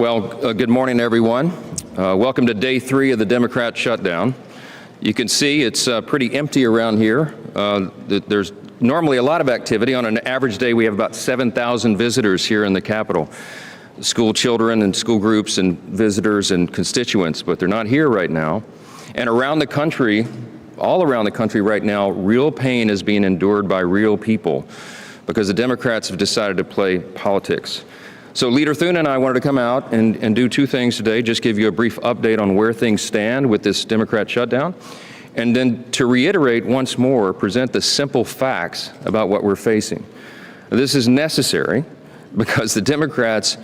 Well, good morning, everyone. Welcome to day 3 of the Democrat shutdown. You can see it's pretty empty around here. There's normally a lot of activity. On an average day, we have about 7,000 visitors here in the Capitol. School children and school groups and visitors and constituents, but they're not here right now. And around the country, all around the country right now, real pain is being endured by real people because the Democrats have decided to play politics. So Leader Thune and I wanted to come out and do 2 things today, just give you a brief update on where things stand with this Democrat shutdown, and then to reiterate once more, present the simple facts about what we're facing. This is necessary because the Democrats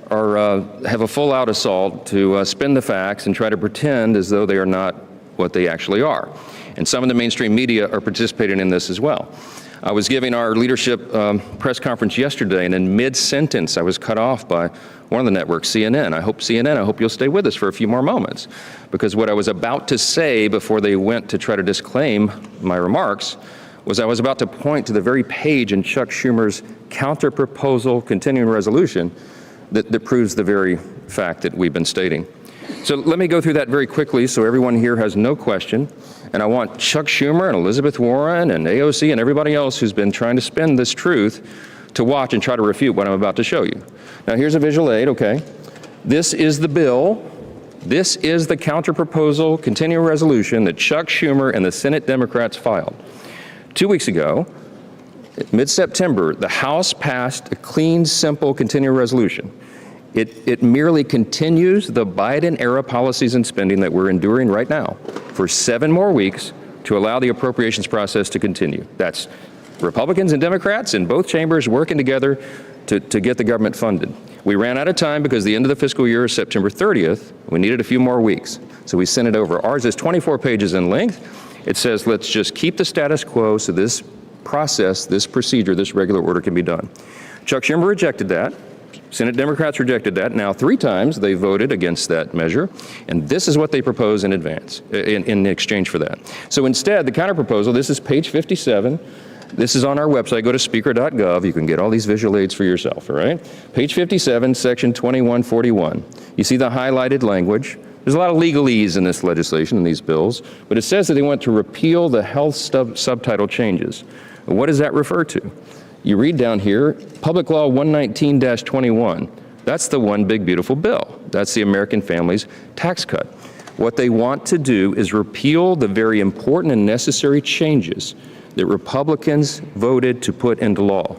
have a full-out assault to spin the facts and try to pretend as though they are not what they actually are. And some of the mainstream media are participating in this as well. I was giving our leadership press conference yesterday, and in mid-sentence, I was cut off by one of the networks, CNN. I hope you'll stay with us for a few more moments, because what I was about to say before they went to try to disclaim my remarks was I was about to point to the very page in Chuck Schumer's counter-proposal continuing resolution that proves the very fact that we've been stating. So let me go through that very quickly so everyone here has no question. And I want Chuck Schumer and Elizabeth Warren and AOC and everybody else who's been trying to spin this truth to watch and try to refute what I'm about to show you. Now here's a visual aid, okay? This is the bill. This is the counter-proposal continuing resolution that Chuck Schumer and the Senate Democrats filed. 2 weeks ago, mid-September, the House passed a clean, simple continuing resolution. It merely continues the Biden-era policies and spending that we're enduring right now for 7 more weeks to allow the appropriations process to continue. That's Republicans and Democrats in both chambers working together to get the government funded. We ran out of time because the end of the fiscal year is September 30th. We needed a few more weeks, so we sent it over. Ours is 24 pages in length. It says, let's just keep the status quo so this process, this procedure, this regular order can be done. Chuck Schumer rejected that. Senate Democrats rejected that. Now 3 times they voted against that measure, and this is what they propose in advance, in exchange for that. So instead, the counterproposal, this is page 57. This is on our website. Go to speaker.gov. You can get all these visual aids for yourself, all right? Page 57, section 2141. You see the highlighted language. There's a lot of legalese in this legislation, in these bills, but it says that they want to repeal the health subtitle changes. What does that refer to? You read down here, Public Law 119-21. That's the one big beautiful bill. That's the American Families Tax Cut. What they want to do is repeal the very important and necessary changes that Republicans voted to put into law.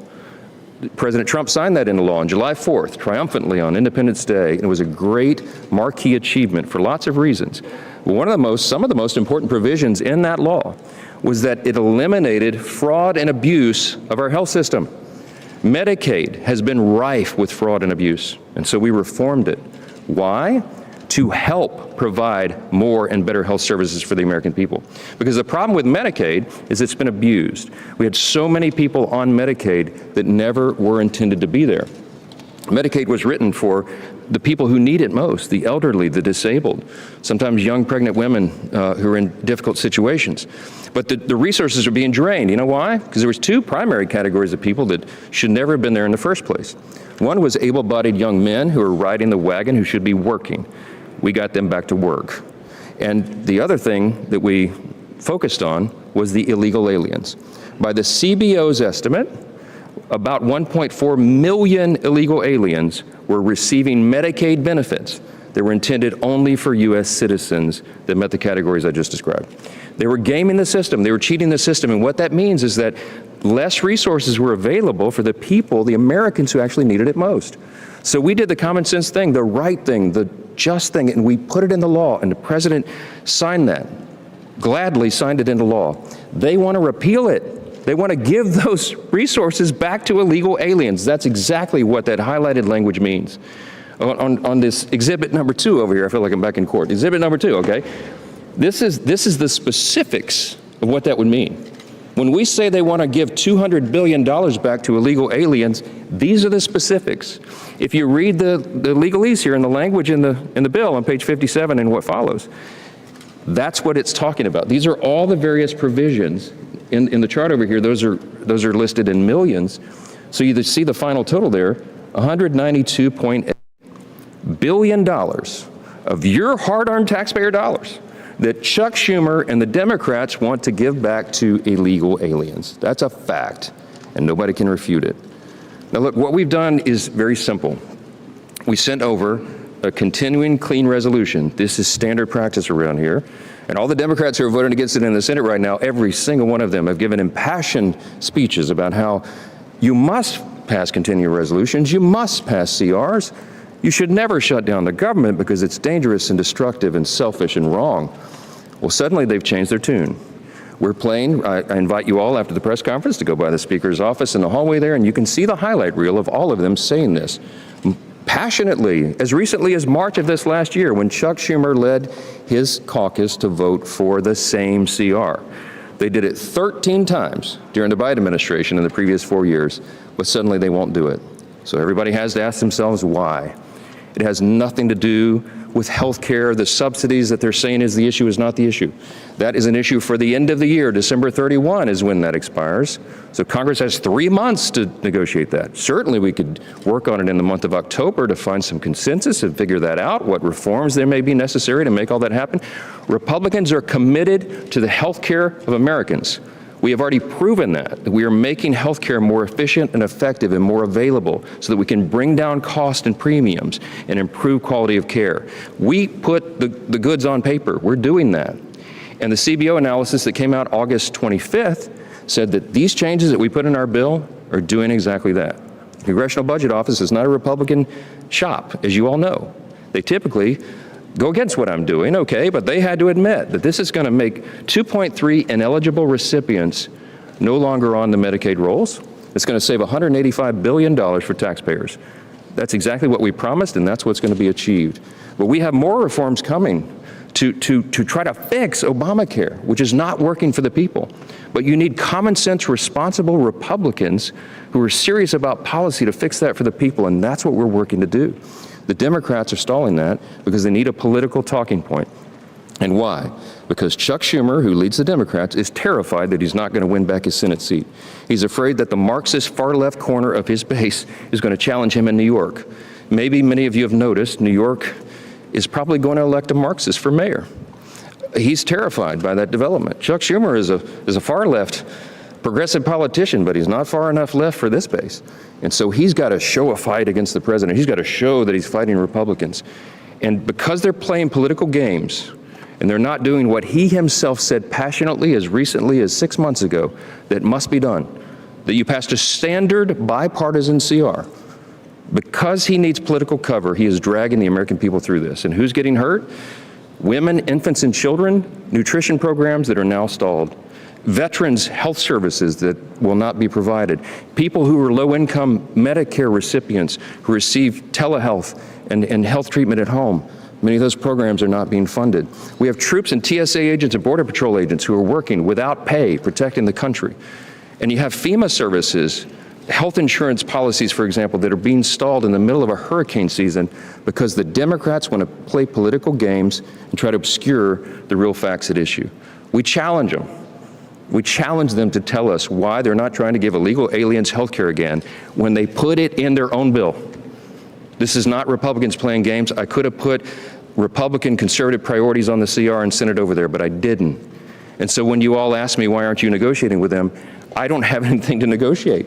President Trump signed that into law on July 4th, triumphantly on Independence Day. It was a great marquee achievement for lots of reasons. Some of the most important provisions in that law was that it eliminated fraud and abuse of our health system. Medicaid has been rife with fraud and abuse, and so we reformed it. Why? To help provide more and better health services for the American people. Because the problem with Medicaid is it's been abused. We had so many people on Medicaid that never were intended to be there. Medicaid was written for the people who need it most, the elderly, the disabled, sometimes young pregnant women who are in difficult situations. But the resources are being drained. You know why? Because there was 2 primary categories of people that should never have been there in the first place. One was able-bodied young men who are riding the wagon who should be working. We got them back to work. And the other thing that we focused on was the illegal aliens. By the CBO's estimate, about 1.4 million illegal aliens were receiving Medicaid benefits that were intended only for U.S. citizens that met the categories I just described. They were gaming the system, they were cheating the system, and what that means is that less resources were available for the people, the Americans who actually needed it most. So we did the common sense thing, the right thing, the just thing, and we put it in the law, and the president signed that, gladly signed it into law. They want to repeal it. They want to give those resources back to illegal aliens. That's exactly what that highlighted language means. On this exhibit number 2 over here, I feel like I'm back in court. Exhibit number 2, okay? This is the specifics of what that would mean. When we say they want to give $200 billion back to illegal aliens, these are the specifics. If you read the legalese here in the language in the bill on page 57 and what follows, that's what it's talking about. These are all the various provisions in the chart over here. Those are listed in millions. So you see the final total there, $192.8 billion of your hard-earned taxpayer dollars that Chuck Schumer and the Democrats want to give back to illegal aliens. That's a fact, and nobody can refute it. Now look, what we've done is very simple. We sent over a continuing clean resolution. This is standard practice around here. And all the Democrats who are voting against it in the Senate right now, every single one of them have given impassioned speeches about how you must pass continuing resolutions, you must pass CRs, you should never shut down the government because it's dangerous and destructive and selfish and wrong. Well, suddenly they've changed their tune. We're playing, I invite you all after the press conference to go by the Speaker's office in the hallway there, and you can see the highlight reel of all of them saying this passionately, as recently as March of this last year, when Chuck Schumer led his caucus to vote for the same CR. They did it 13 times during the Biden administration in the previous 4 years, but suddenly they won't do it. So everybody has to ask themselves why. It has nothing to do with health care. The subsidies that they're saying is the issue is not the issue. That is an issue for the end of the year. December 31 is when that expires. So Congress has 3 months to negotiate that. Certainly we could work on it in the month of October to find some consensus and figure that out, what reforms there may be necessary to make all that happen. Republicans are committed to the health care of Americans. We have already proven that we are making health care more efficient and effective and more available so that we can bring down cost and premiums and improve quality of care. We put the goods on paper. We're doing that. And the CBO analysis that came out August 25th said that these changes that we put in our bill are doing exactly that. The Congressional Budget Office is not a Republican shop, as you all know. They typically go against what I'm doing, okay, but they had to admit that this is going to make 2.3 ineligible recipients no longer on the Medicaid rolls. It's going to save $185 billion for taxpayers. That's exactly what we promised, and that's what's going to be achieved. But we have more reforms coming to try to fix Obamacare, which is not working for the people. But you need common sense, responsible Republicans who are serious about policy to fix that for the people, and that's what we're working to do. The Democrats are stalling that because they need a political talking point. And why? Because Chuck Schumer, who leads the Democrats, is terrified that he's not going to win back his Senate seat. He's afraid that the Marxist far-left corner of his base is going to challenge him in New York. Maybe many of you have noticed New York is probably going to elect a Marxist for mayor. He's terrified by that development. Chuck Schumer is a far-left progressive politician, but he's not far enough left for this base. And so he's got to show a fight against the president. He's got to show that he's fighting Republicans. And because they're playing political games and they're not doing what he himself said passionately as recently as 6 months ago that must be done, that you passed a standard bipartisan CR. Because he needs political cover, he is dragging the American people through this. And who's getting hurt? Women, infants, and children, nutrition programs that are now stalled. Veterans health services that will not be provided, people who are low-income Medicare recipients who receive telehealth and health treatment at home. Many of those programs are not being funded. We have troops and TSA agents and Border Patrol agents who are working without pay, protecting the country. And you have FEMA services, health insurance policies, for example, that are being stalled in the middle of a hurricane season because the Democrats want to play political games and try to obscure the real facts at issue. We challenge them. We challenge them to tell us why they're not trying to give illegal aliens health care again when they put it in their own bill. This is not Republicans playing games. I could have put Republican conservative priorities on the CR and sent it over there, but I didn't. And so when you all ask me, why aren't you negotiating with them? I don't have anything to negotiate.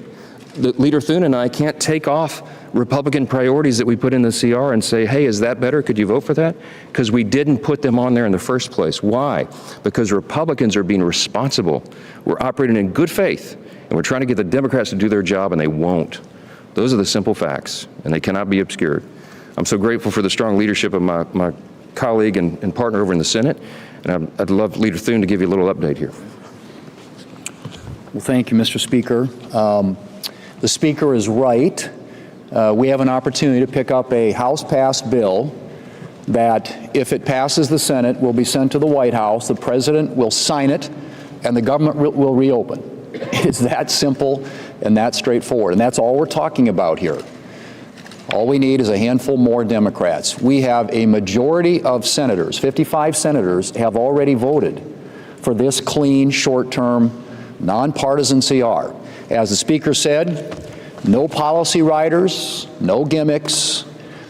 Leader Thune and I can't take off Republican priorities that we put in the CR and say, hey, is that better? Could you vote for that? Because we didn't put them on there in the first place. Why? Because Republicans are being responsible. We're operating in good faith, and we're trying to get the Democrats to do their job, and they won't. Those are the simple facts, and they cannot be obscured. I'm so grateful for the strong leadership of my colleague and partner over in the Senate, and I'd love Leader Thune to give you a little update here. Well, thank you, Mr. Speaker. The Speaker is right. We have an opportunity to pick up a House-passed bill that, if it passes the Senate, will be sent to the White House, the President will sign it, and the government will reopen. It's that simple and that straightforward, and that's all we're talking about here. All we need is a handful more Democrats. We have a majority of senators, 55 senators, have already voted for this clean, short-term, nonpartisan CR. As the Speaker said, no policy riders, no gimmicks,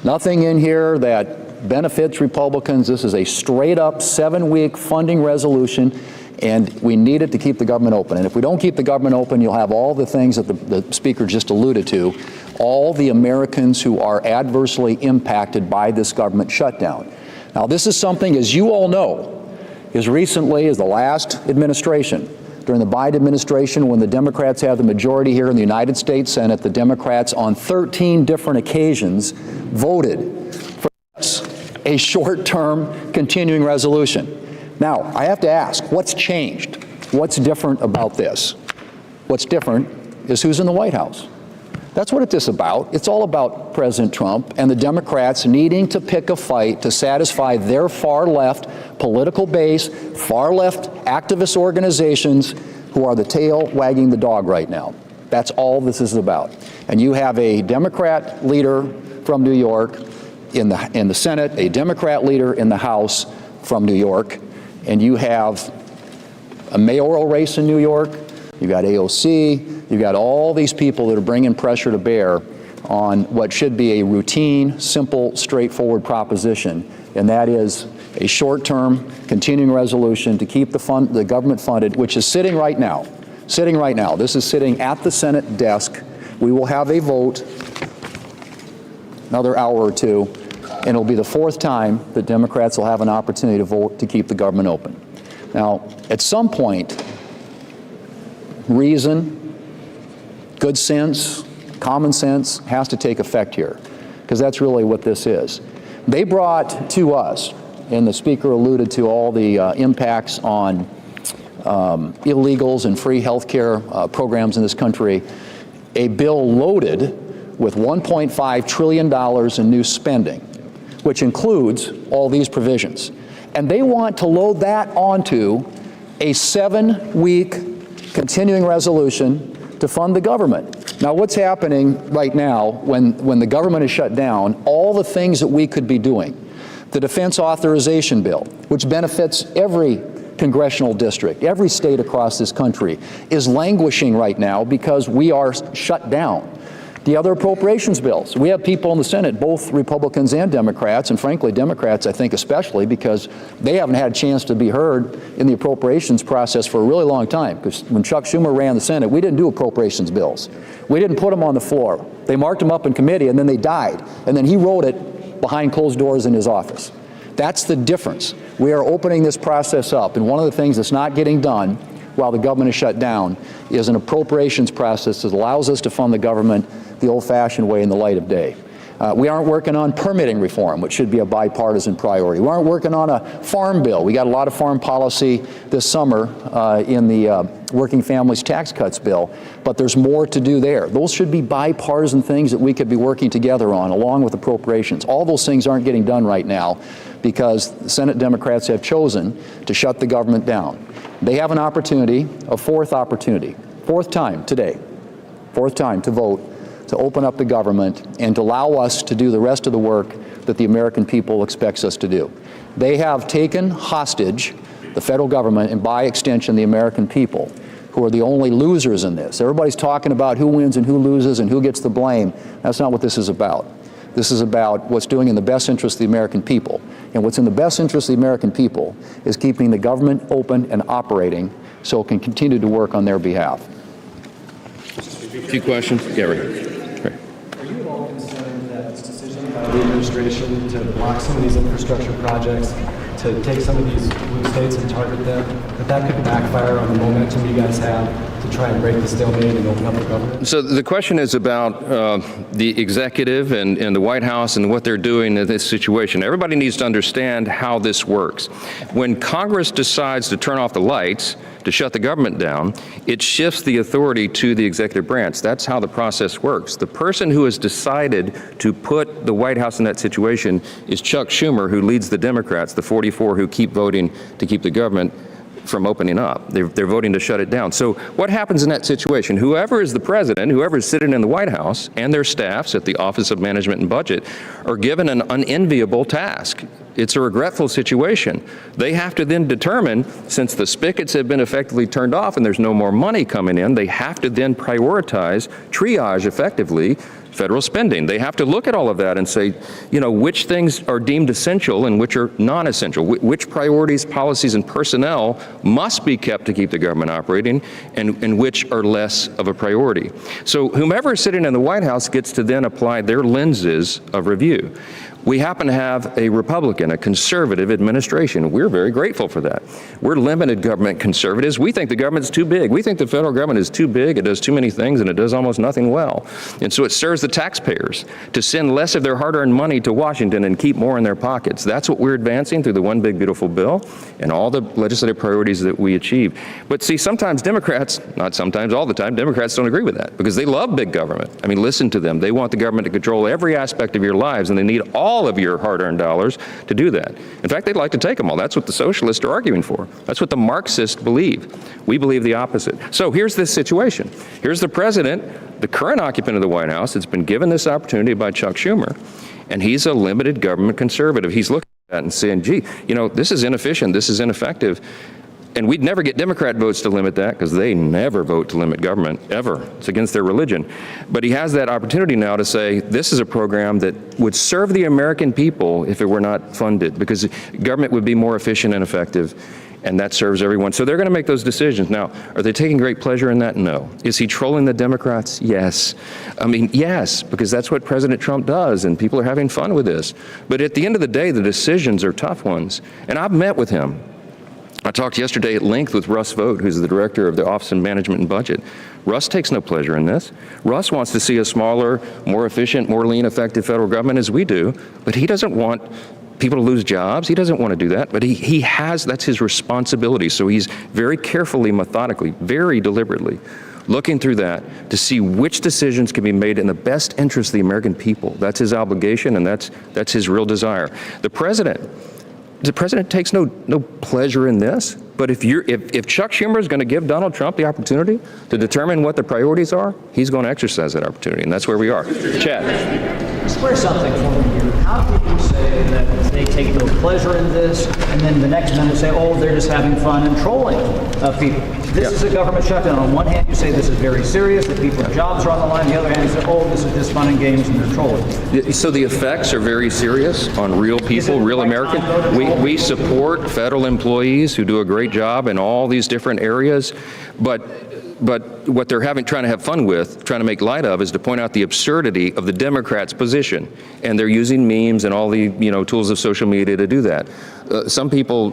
Nothing in here that benefits Republicans. This is a straight-up 7-week funding resolution, and we need it to keep the government open. And if we don't keep the government open, you'll have all the things that the Speaker just alluded to, all the Americans who are adversely impacted by this government shutdown. Now, this is something, as you all know, as recently as the last administration, during the Biden administration, when the Democrats had the majority here in the United States Senate, the Democrats on 13 different occasions voted for a short-term continuing resolution. Now, I have to ask, what's changed? What's different about this? What's different is who's in the White House. That's what it's about. It's all about President Trump and the Democrats needing to pick a fight to satisfy their far-left political base, far-left activist organizations who are the tail wagging the dog right now. That's all this is about. And you have a Democrat leader from New York in the Senate, a Democrat leader in the House from New York, and you have a mayoral race in New York. You got AOC, you got all these people that are bringing pressure to bear on what should be a routine, simple, straightforward proposition, and that is a short-term continuing resolution to keep the government funded, which is sitting right now. This is sitting at the Senate desk. We will have a vote another hour or two, and it'll be the 4th time that Democrats will have an opportunity to vote to keep the government open. Now, at some point, reason, good sense, common sense has to take effect here, because that's really what this is. They brought to us, and the Speaker alluded to all the impacts on illegals and free health care programs in this country, a bill loaded with $1.5 trillion in new spending, which includes all these provisions. And they want to load that onto a 7-week continuing resolution to fund the government. Now, what's happening right now when the government is shut down, all the things that we could be doing, the defense authorization bill, which benefits every congressional district, every state across this country, is languishing right now because we are shut down. The other appropriations bills, we have people in the Senate, both Republicans and Democrats, and frankly, Democrats, I think especially, because they haven't had a chance to be heard in the appropriations process for a really long time. Because when Chuck Schumer ran the Senate, we didn't do appropriations bills. We didn't put them on the floor. They marked them up in committee, and then they died. And then he wrote it behind closed doors in his office. That's the difference. We are opening this process up, and one of the things that's not getting done while the government is shut down is an appropriations process that allows us to fund the government the old-fashioned way in the light of day. We aren't working on permitting reform, which should be a bipartisan priority. We aren't working on a farm bill. We got a lot of farm policy this summer in the Working Families Tax Cuts bill, but there's more to do there. Those should be bipartisan things that we could be working together on, along with appropriations. All those things aren't getting done right now because the Senate Democrats have chosen to shut the government down. They have an opportunity, a 4th opportunity, 4th time today, 4th time to vote to open up the government and to allow us to do the rest of the work that the American people expects us to do. They have taken hostage the federal government and by extension the American people, who are the only losers in this. Everybody's talking about who wins and who loses and who gets the blame. That's not what this is about. This is about what's doing in the best interest of the American people. And what's in the best interest of the American people is keeping the government open and operating so it can continue to work on their behalf. A few questions? Yeah, right. Are you at all concerned that this decision by the administration to block some of these infrastructure projects, to take some of these blue states and target them, that could backfire on the momentum you guys have to try and break the stalemate and open up the government? So the question is about the executive and the White House and what they're doing in this situation. Everybody needs to understand how this works. When Congress decides to turn off the lights, to shut the government down, it shifts the authority to the executive branch. That's how the process works. The person who has decided to put the White House in that situation is Chuck Schumer, who leads the Democrats, the 44 who keep voting to keep the government from opening up. They're voting to shut it down. So what happens in that situation? Whoever is the president, whoever is sitting in the White House, and their staffs at the Office of Management and Budget are given an unenviable task. It's a regretful situation. They have to then determine, since the spigots have been effectively turned off and there's no more money coming in, they have to then prioritize, triage effectively, federal spending. They have to look at all of that and say, you know, which things are deemed essential and which are non-essential, which priorities, policies, and personnel must be kept to keep the government operating, and which are less of a priority. So whomever is sitting in the White House gets to then apply their lenses of review. We happen to have a Republican, a conservative administration. We're very grateful for that. We're limited government conservatives. We think the government's too big. We think the federal government is too big. It does too many things, and it does almost nothing well. And so it serves the taxpayers to send less of their hard-earned money to Washington and keep more in their pockets. That's what we're advancing through the One Big Beautiful Bill and all the legislative priorities that we achieve. But see, sometimes Democrats, not sometimes, all the time, Democrats don't agree with that because they love big government. I mean, listen to them. They want the government to control every aspect of your lives, and they need all of your hard-earned dollars to do that. In fact, they'd like to take them all. That's what the socialists are arguing for. That's what the Marxists believe. We believe the opposite. So here's this situation. Here's the president, the current occupant of the White House, that's been given this opportunity by Chuck Schumer, and he's a limited government conservative. He's looking at that and saying, gee, you know, this is inefficient, this is ineffective. And we'd never get Democrat votes to limit that because they never vote to limit government, ever. It's against their religion. But he has that opportunity now to say, this is a program that would serve the American people if it were not funded, because government would be more efficient and effective, and that serves everyone. So they're going to make those decisions. Now, are they taking great pleasure in that? No. Is he trolling the Democrats? Yes. I mean, yes, because that's what President Trump does, and people are having fun with this. But at the end of the day, the decisions are tough ones. And I've met with him. I talked yesterday at length with Russ Vought, who's the director of the Office of Management and Budget. Russ takes no pleasure in this. Russ wants to see a smaller, more efficient, more lean, effective federal government as we do, but he doesn't want people to lose jobs. He doesn't want to do that, but he has, that's his responsibility. So he's very carefully, methodically, very deliberately looking through that to see which decisions can be made in the best interest of the American people. That's his obligation, and that's his real desire. The president takes no pleasure in this, but if Chuck Schumer is going to give Donald Trump the opportunity to determine what the priorities are, he's going to exercise that opportunity, and that's where we are. Chad. Square something for me here. How can you say that they take no pleasure in this, and then the next minute say, oh, they're just having fun and trolling people? This is a government shutdown. On one hand, you say this is very serious, that people's jobs are on the line. On the other hand, you say, oh, this is just fun and games and they're trolling. So the effects are very serious on real people, real Americans. We support federal employees who do a great job in all these different areas, but what they're trying to have fun with, trying to make light of, is to point out the absurdity of the Democrats' position. And they're using memes and all the tools of social media to do that. Some people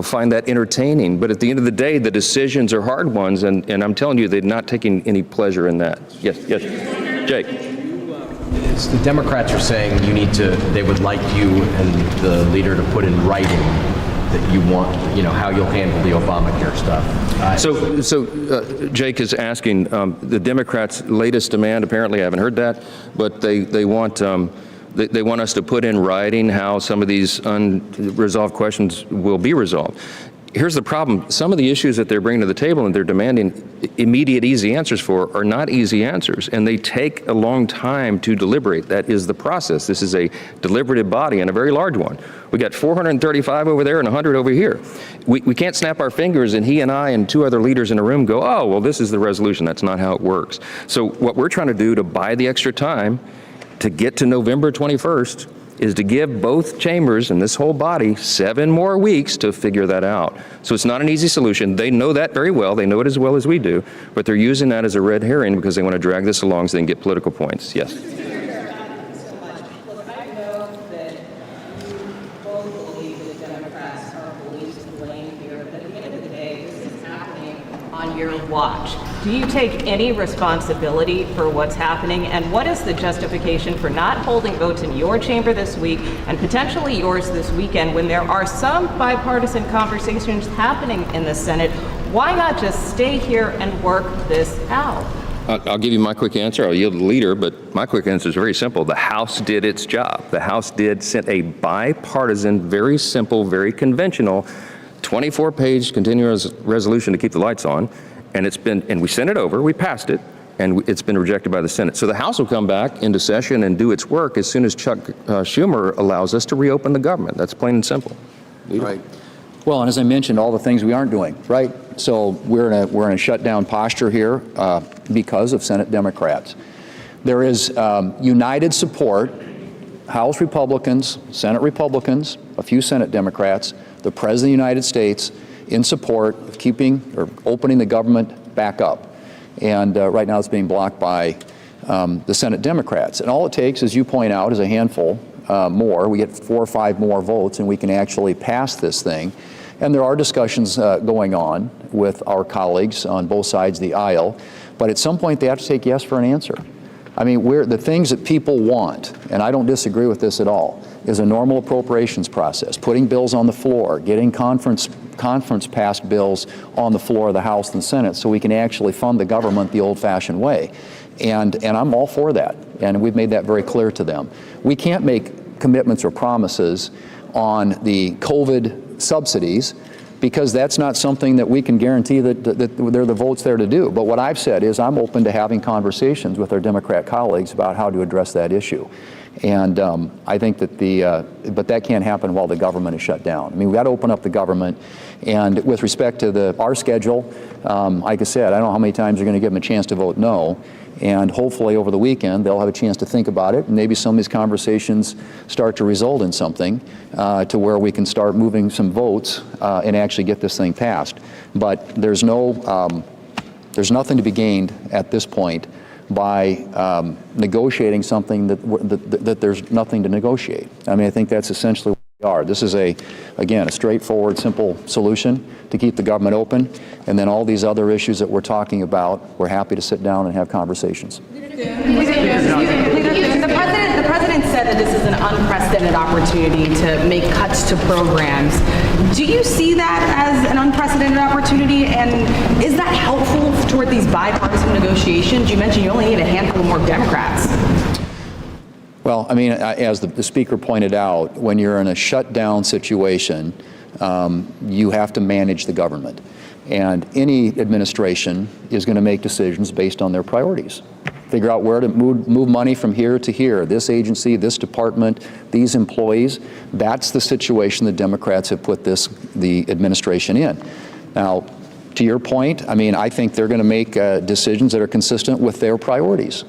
find that entertaining, but at the end of the day, the decisions are hard ones, and I'm telling you, they're not taking any pleasure in that. Yes, Jake. The Democrats are saying they would like you and the leader to put in writing that you want, how you'll handle the Obamacare stuff. So Jake is asking the Democrats' latest demand. Apparently, I haven't heard that, but they want us to put in writing how some of these unresolved questions will be resolved. Here's the problem. Some of the issues that they're bringing to the table and they're demanding immediate, easy answers for are not easy answers, and they take a long time to deliberate. That is the process. This is a deliberative body and a very large one. We got 435 over there and 100 over here. We can't snap our fingers and he and I and two other leaders in a room go, oh, well, this is the resolution. That's not how it works. So what we're trying to do to buy the extra time to get to November 21st is to give both chambers and this whole body 7 more weeks to figure that out. So it's not an easy solution. They know that very well. They know it as well as we do, but they're using that as a red herring because they want to drag this along so they can get political points. Yes. Look, I know that you both believe that Democrats are police to blame here, but at the end of the day, this is happening on your watch. Do you take any responsibility for what's happening, and what is the justification for not holding votes in your chamber this week and potentially yours this weekend when there are some bipartisan conversations happening in the Senate? Why not just stay here and work this out? I'll give you my quick answer. I'll yield to the leader, but my quick answer is very simple. The House did its job. The House sent a bipartisan, very simple, very conventional, 24-page continuous resolution to keep the lights on. And we sent it over, we passed it, and it's been rejected by the Senate. So the House will come back into session and do its work as soon as Chuck Schumer allows us to reopen the government. That's plain and simple. Right. Well, and as I mentioned, all the things we aren't doing, right? So we're in a shutdown posture here because of Senate Democrats. There is united support, House Republicans, Senate Republicans, a few Senate Democrats, the President of the United States in support of keeping or opening the government back up. And right now it's being blocked by the Senate Democrats. And all it takes, as you point out, is a handful more. We get 4 or 5 more votes and we can actually pass this thing. And there are discussions going on with our colleagues on both sides of the aisle. But at some point they have to take yes for an answer. I mean, the things that people want, and I don't disagree with this at all, is a normal appropriations process, putting bills on the floor, getting conference-passed bills on the floor of the House and Senate so we can actually fund the government the old-fashioned way. And I'm all for that, and we've made that very clear to them. We can't make commitments or promises on the COVID subsidies because that's not something that we can guarantee that there are the votes there to do. But what I've said is I'm open to having conversations with our Democrat colleagues about how to address that issue. And I think that but that can't happen while the government is shut down. I mean, we've got to open up the government. And with respect to our schedule, like I said, I don't know how many times you're going to give them a chance to vote no. And hopefully over the weekend, they'll have a chance to think about it. And maybe some of these conversations start to result in something to where we can start moving some votes and actually get this thing passed. But there's nothing to be gained at this point by negotiating something that there's nothing to negotiate. I mean, I think that's essentially what we are. This is again, a straightforward, simple solution to keep the government open. And then all these other issues that we're talking about, we're happy to sit down and have conversations. The president said that this is an unprecedented opportunity to make cuts to programs. Do you see that as an unprecedented opportunity? And is that helpful toward these bipartisan negotiations? You mentioned you only need a handful more Democrats. Well, I mean, as the speaker pointed out, when you're in a shutdown situation, you have to manage the government. And any administration is going to make decisions based on their priorities. Figure out where to move money from here to here, this agency, this department, these employees. That's the situation the Democrats have put the administration in. Now, to your point, I mean, I think they're going to make decisions that are consistent with their priorities.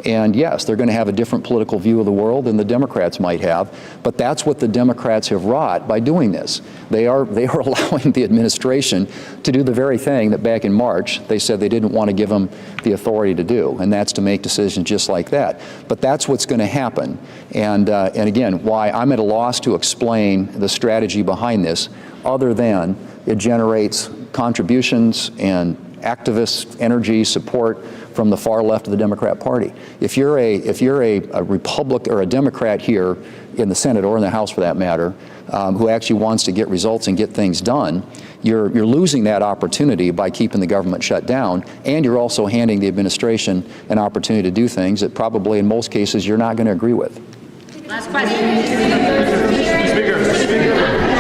And yes, they're going to have a different political view of the world than the Democrats might have, but that's what the Democrats have wrought by doing this. They are allowing the administration to do the very thing that back in March they said they didn't want to give them the authority to do, and that's to make decisions just like that. But that's what's going to happen. And again, why I'm at a loss to explain the strategy behind this, other than it generates contributions and activist energy support from the far left of the Democrat Party. If you're a Republican or a Democrat here in the Senate or in the House for that matter, who actually wants to get results and get things done, you're losing that opportunity by keeping the government shut down, and you're also handing the administration an opportunity to do things that probably in most cases you're not going to agree with. Last question. Speaker.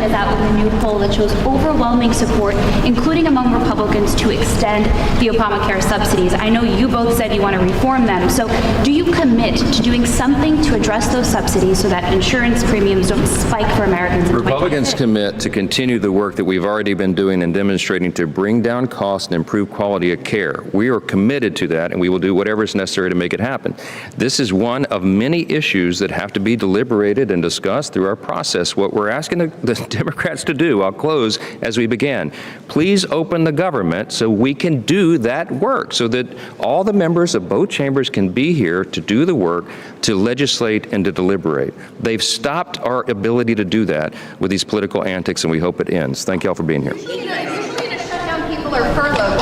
Is out with a new poll that shows overwhelming support, including among Republicans, to extend the Obamacare subsidies. I know you both said you want to reform them, so do you commit to doing something to address those subsidies so that insurance premiums don't spike for Americans in Republicans commit to continue the work that we've already been doing and demonstrating to bring down costs and improve quality of care. We are committed to that, and we will do whatever is necessary to make it happen. This is one of many issues that have to be deliberated and discussed through our process. What we're asking the Democrats to do, I'll close as we began, please open the government so we can do that work, so that all the members of both chambers can be here to do the work, to legislate and to deliberate. They've stopped our ability to do that with these political antics, and we hope it ends. Thank you all for being here. People are furloughed.